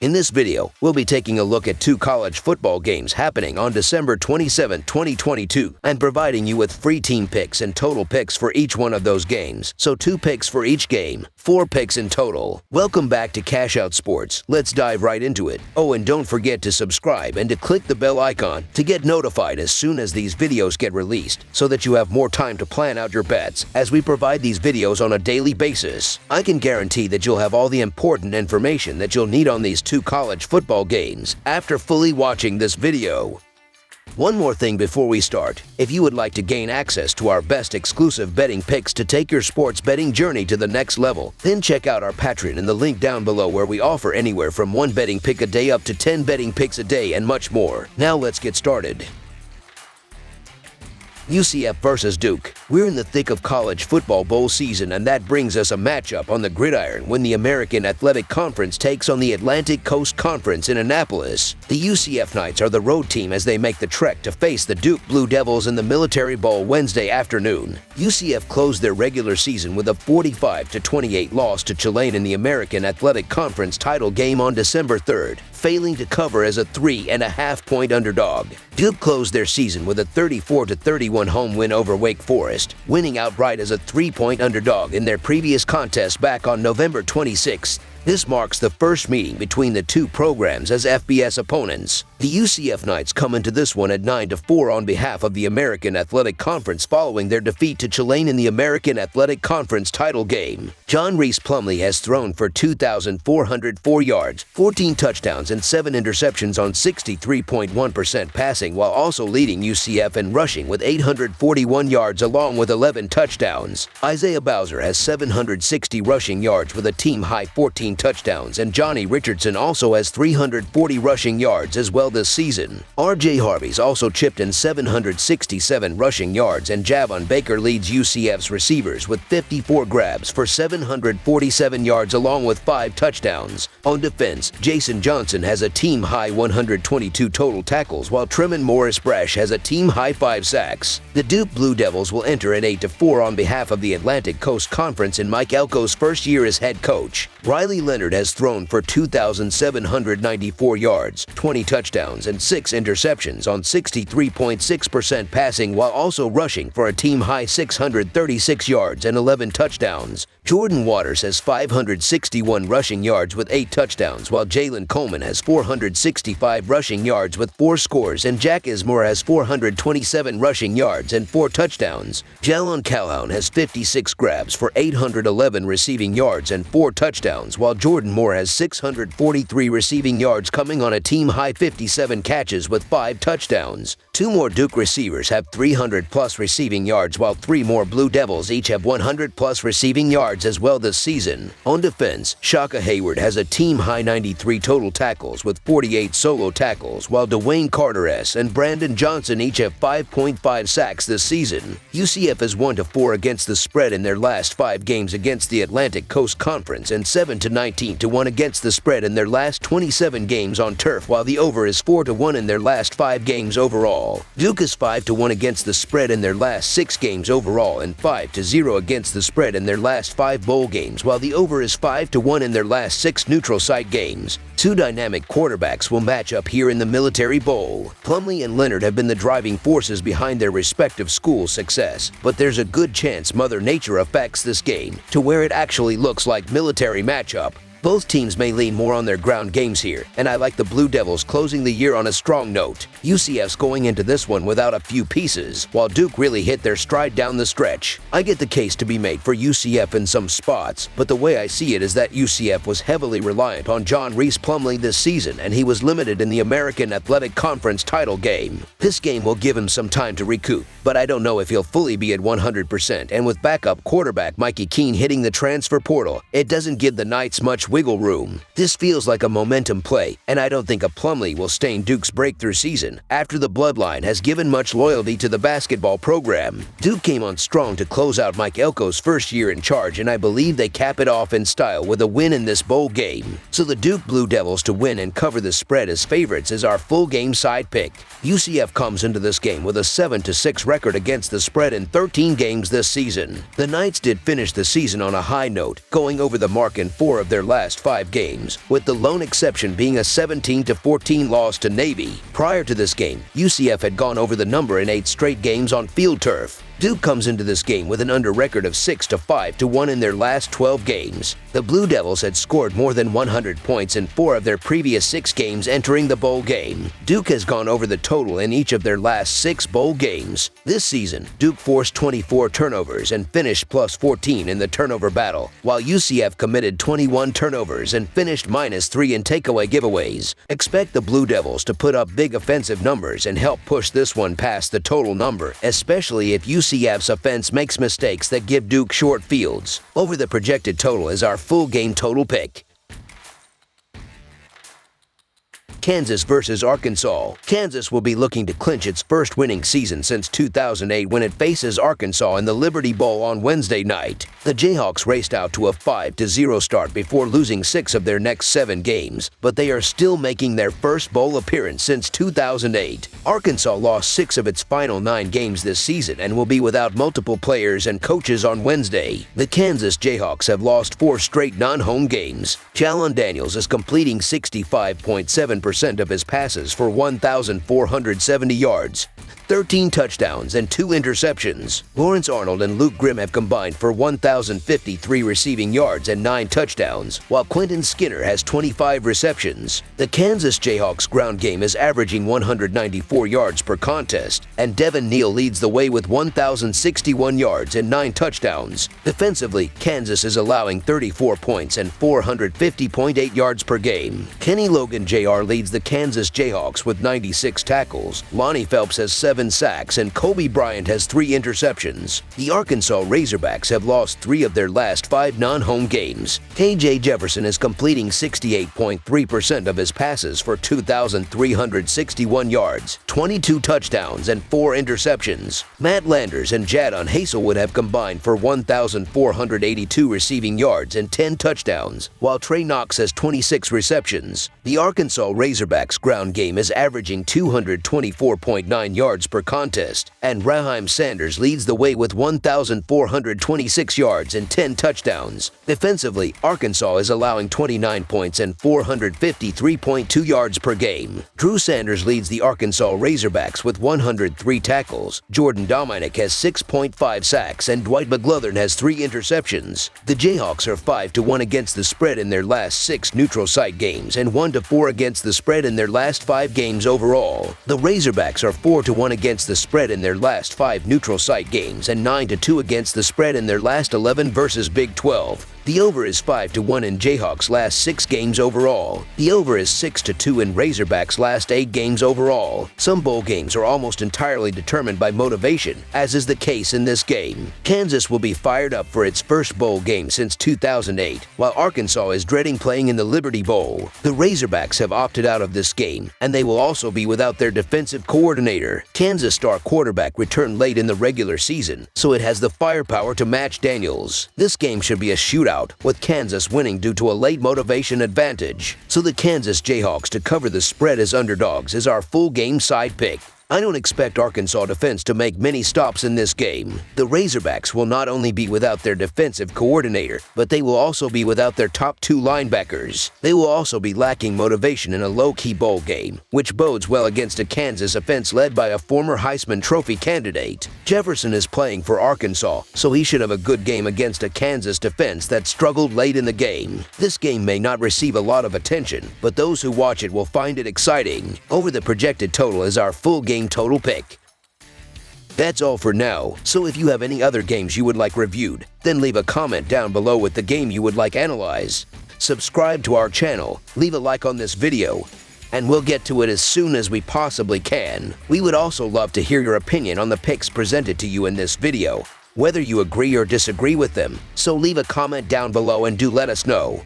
In this video, we'll be taking a look at 2 college football games happening on December 27, 2022, and providing you with free team picks and total picks for each one of those games. So 2 picks for each game, 4 picks in total. Welcome back to Cash Out Sports. Let's dive right into it. Oh, and don't forget to subscribe and to click the bell icon to get notified as soon as these videos get released, so that you have more time to plan out your bets as we provide these videos on a daily basis. I can guarantee that you'll have all the important information that you'll need on these 2 college football games after fully watching this video. One more thing before we start. If you would like to gain access to our best exclusive betting picks to take your sports betting journey to the next level, then check out our Patreon in the link down below, where we offer anywhere from 1 betting pick a day up to 10 betting picks a day and much more. Now let's get started. UCF versus Duke. We're in the thick of college football bowl season, and that brings us a matchup on the gridiron when the American Athletic Conference takes on the Atlantic Coast Conference in Annapolis. The UCF Knights are the road team as they make the trek to face the Duke Blue Devils in the Military Bowl Wednesday afternoon. UCF closed their regular season with a 45-28 loss to Tulane in the American Athletic Conference title game on December 3rd, failing to cover as a 3.5-point underdog. Duke closed their season with a 34-31 home win over Wake Forest, winning outright as a 3-point underdog in their previous contest back on November 26th. This marks the first meeting between the 2 programs as FBS opponents. The UCF Knights come into this one at 9-4 on behalf of the American Athletic Conference following their defeat to Tulane in the American Athletic Conference title game. John Reese Plumlee has thrown for 2,404 yards, 14 touchdowns, and 7 interceptions on 63.1% passing, while also leading UCF in rushing with 841 yards along with 11 touchdowns. Isaiah Bowser has 760 rushing yards with a team-high 14 touchdowns, and Johnny Richardson also has 340 rushing yards as well this season. R.J. Harvey's also chipped in 767 rushing yards, and Javon Baker leads UCF's receivers with 54 grabs for 747 yards along with 5 touchdowns. On defense, Jason Johnson has a team-high 122 total tackles, while Tremon Morris-Brash has a team-high 5 sacks. The Duke Blue Devils will enter at 8-4 on behalf of the Atlantic Coast Conference in Mike Elko's first year as head coach. Riley Leonard has thrown for 2,794 yards, 20 touchdowns, and 6 interceptions on 63.6% passing, while also rushing for a team-high 636 yards and 11 touchdowns. Jordan Waters has 561 rushing yards with 8 touchdowns, while Jalen Coleman has 465 rushing yards with 4 scores, and Jack Ismore has 427 rushing yards and 4 touchdowns. Jalon Calhoun has 56 grabs for 811 receiving yards and 4 touchdowns, while Jordan Moore has 643 receiving yards, coming on a team-high 57 catches with 5 touchdowns. 2 more Duke receivers have 300-plus receiving yards, while 3 more Blue Devils each have 100-plus receiving yards as well this season. On defense, Shaka Hayward has a team-high 93 total tackles with 48 solo tackles, while Dwayne Carter-S and Brandon Johnson each have 5.5 sacks this season. UCF is 1-4 against the spread in their last 5 games against the Atlantic Coast Conference, and 7-19-1 against the spread in their last 27 games on turf, while the over is 4-1 in their last 5 games overall. Duke is 5-1 against the spread in their last 6 games overall, and 5-0 against the spread in their last 5 bowl games, while the over is 5-1 in their last 6 neutral site games. 2 dynamic quarterbacks will match up here in the Military Bowl. Plumlee and Leonard have been the driving forces behind their respective schools' success, but there's a good chance Mother Nature affects this game to where it actually looks like military matchup. Both teams may lean more on their ground games here, and I like the Blue Devils closing the year on a strong note. UCF's going into this one without a few pieces, while Duke really hit their stride down the stretch. I get the case to be made for UCF in some spots, but the way I see it is that UCF was heavily reliant on John Reese Plumlee this season, and he was limited in the American Athletic Conference title game. This game will give him some time to recoup, but I don't know if he'll fully be at 100%, and with backup quarterback Mikey Keene hitting the transfer portal, it doesn't give the Knights much wiggle room. This feels like a momentum play, and I don't think a Plumlee will stain Duke's breakthrough season after the bloodline has given much loyalty to the basketball program. Duke came on strong to close out Mike Elko's first year in charge, and I believe they cap it off in style with a win in this bowl game. So the Duke Blue Devils to win and cover the spread as favorites is our full game side pick. UCF comes into this game with a 7-6 record against the spread in 13 games this season. The Knights did finish the season on a high note, going over the mark in 4 of their last last 5 games, with the lone exception being a 17-14 loss to Navy. Prior to this game, UCF had gone over the number in 8 straight games on field turf. Duke comes into this game with an under record of 6-5-1 in their last 12 games. The Blue Devils had scored more than 100 points in 4 of their previous 6 games entering the bowl game. Duke has gone over the total in each of their last 6 bowl games. This season, Duke forced 24 turnovers and finished plus 14 in the turnover battle, while UCF committed 21 turnovers and finished -3 in takeaway giveaways. Expect the Blue Devils to put up big offensive numbers and help push this one past the total number, especially if UCF's offense makes mistakes that give Duke short fields. Over the projected total is our full game total pick. Kansas versus Arkansas. Kansas will be looking to clinch its first winning season since 2008 when it faces Arkansas in the Liberty Bowl on Wednesday night. The Jayhawks raced out to a 5-0 start before losing 6 of their next 7 games, but they are still making their first bowl appearance since 2008. Arkansas lost 6 of its final 9 games this season and will be without multiple players and coaches on Wednesday. The Kansas Jayhawks have lost 4 straight non-home games. Jalon Daniels is completing 65.7% of his passes for 1,470 yards, 13 touchdowns, and 2 interceptions. Lawrence Arnold and Luke Grimm have combined for 1,053 receiving yards and 9 touchdowns, while Quentin Skinner has 25 receptions. The Kansas Jayhawks ground game is averaging 194 yards per contest, and Devin Neal leads the way with 1,061 yards and 9 touchdowns. Defensively, Kansas is allowing 34 points and 450.8 yards per game. Kenny Logan Jr. leads the Kansas Jayhawks with 96 tackles. Lonnie Phelps has 7 sacks, and Kobe Bryant has 3 interceptions. The Arkansas Razorbacks have lost 3 of their last 5 non-home games. KJ Jefferson is completing 68.3% of his passes for 2,361 yards, 22 touchdowns, and 4 interceptions. Matt Landers and Jadon Haselwood have combined for 1,482 receiving yards and 10 touchdowns, while Trey Knox has 26 receptions. The Arkansas Razorbacks ground game is averaging 224.9 yards per contest, and Raheim Sanders leads the way with 1,426 yards and 10 touchdowns. Defensively, Arkansas is allowing 29 points and 453.2 yards per game. Drew Sanders leads the Arkansas Razorbacks with 103 tackles. Jordan Dominik has 6.5 sacks, and Dwight McGlothern has 3 interceptions. The Jayhawks are 5-1 against the spread in their last 6 neutral site games and 1-4 against the spread in their last 5 games overall. The Razorbacks are 4-1 against the spread in their last 5 neutral site games and 9-2 against the spread in their last 11 versus Big 12. The over is 5-1 in Jayhawks' last 6 games overall. The over is 6-2 in Razorbacks' last 8 games overall. Some bowl games are almost entirely determined by motivation, as is the case in this game. Kansas will be fired up for its first bowl game since 2008, while Arkansas is dreading playing in the Liberty Bowl. The Razorbacks have opted out of this game, and they will also be without their defensive coordinator. Kansas star quarterback returned late in the regular season, so it has the firepower to match Daniels. This game should be a shootout, with Kansas winning due to a late motivation advantage. So the Kansas Jayhawks to cover the spread as underdogs is our full game side pick. I don't expect Arkansas defense to make many stops in this game. The Razorbacks will not only be without their defensive coordinator, but they will also be without their top 2 linebackers. They will also be lacking motivation in a low-key bowl game, which bodes well against a Kansas offense led by a former Heisman Trophy candidate. Jefferson is playing for Arkansas, so he should have a good game against a Kansas defense that struggled late in the game. This game may not receive a lot of attention, but those who watch it will find it exciting. Over the projected total is our full game total pick. That's all for now, so if you have any other games you would like reviewed, then leave a comment down below with the game you would like analyzed. Subscribe to our channel, leave a like on this video, and we'll get to it as soon as we possibly can. We would also love to hear your opinion on the picks presented to you in this video, whether you agree or disagree with them, so leave a comment down below and do let us know.